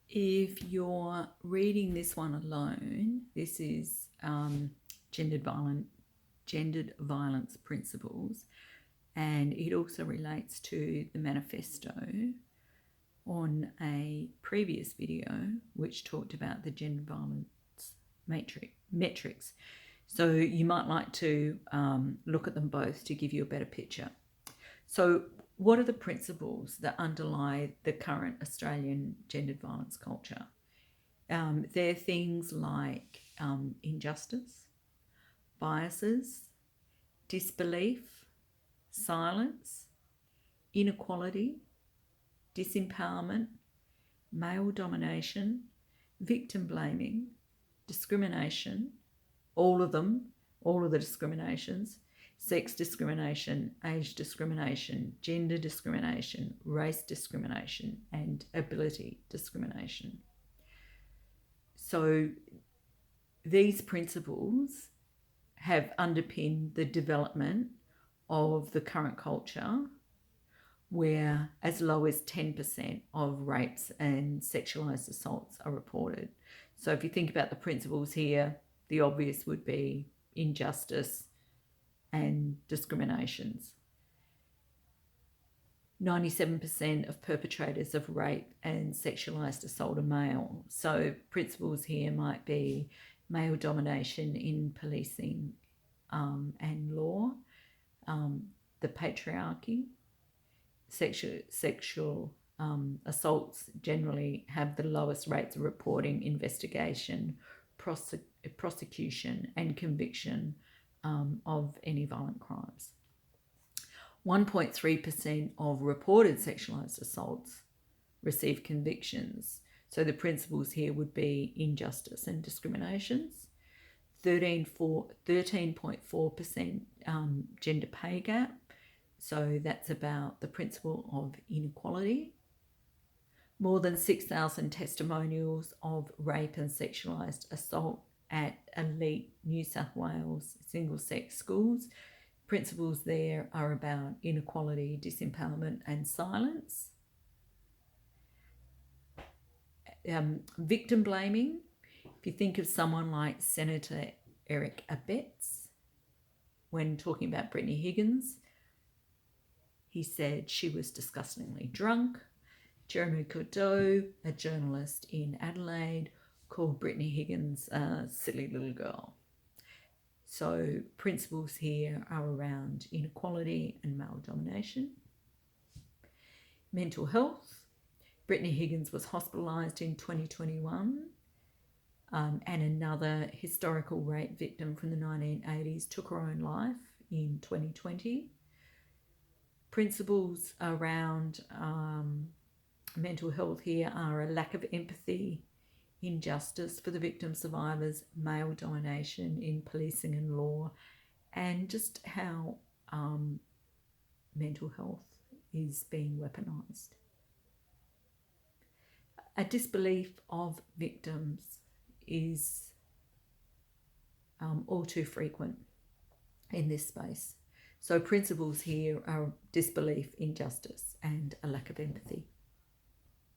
If you're reading this one alone, this is gendered violence principles, and it also relates to the manifesto on a previous video which talked about the gender violence metrics. So you might like to look at them both to give you a better picture. So what are the principles that underlie the current Australian gendered violence culture? They're things like injustice, biases, disbelief, silence, inequality, disempowerment, male domination, victim blaming, discrimination, all of the discriminations, sex discrimination, age discrimination, gender discrimination, race discrimination, and ability discrimination. So these principles have underpinned the development of the current culture, where as low as 10% of rapes and sexualised assaults are reported. So if you think about the principles here, the obvious would be injustice and discriminations. 97% of perpetrators of rape and sexualised assault are male. So principles here might be male domination in policing and law, the patriarchy, sexual assaults generally have the lowest rates of reporting, investigation, prosecution and conviction of any violent crimes. 1.3% of reported sexualised assaults receive convictions. So the principles here would be injustice and discriminations. 13.4% gender pay gap. So that's about the principle of inequality. More than 6,000 testimonials of rape and sexualised assault at elite New South Wales single-sex schools. Principles there are about inequality, disempowerment and silence. Victim blaming. If you think of someone like Senator Eric Abetz, when talking about Brittany Higgins, he said she was disgustingly drunk. Jeremy Cordeaux, a journalist in Adelaide, called Brittany Higgins a silly little girl. So principles here are around inequality and male domination. Mental health. Brittany Higgins was hospitalised in 2021, and another historical rape victim from the 1980s took her own life in 2020. Principles around mental health here are a lack of empathy, injustice for the victim survivors, male domination in policing and law, and just how mental health is being weaponised. A disbelief of victims is all too frequent in this space. So principles here are disbelief, injustice, and a lack of empathy.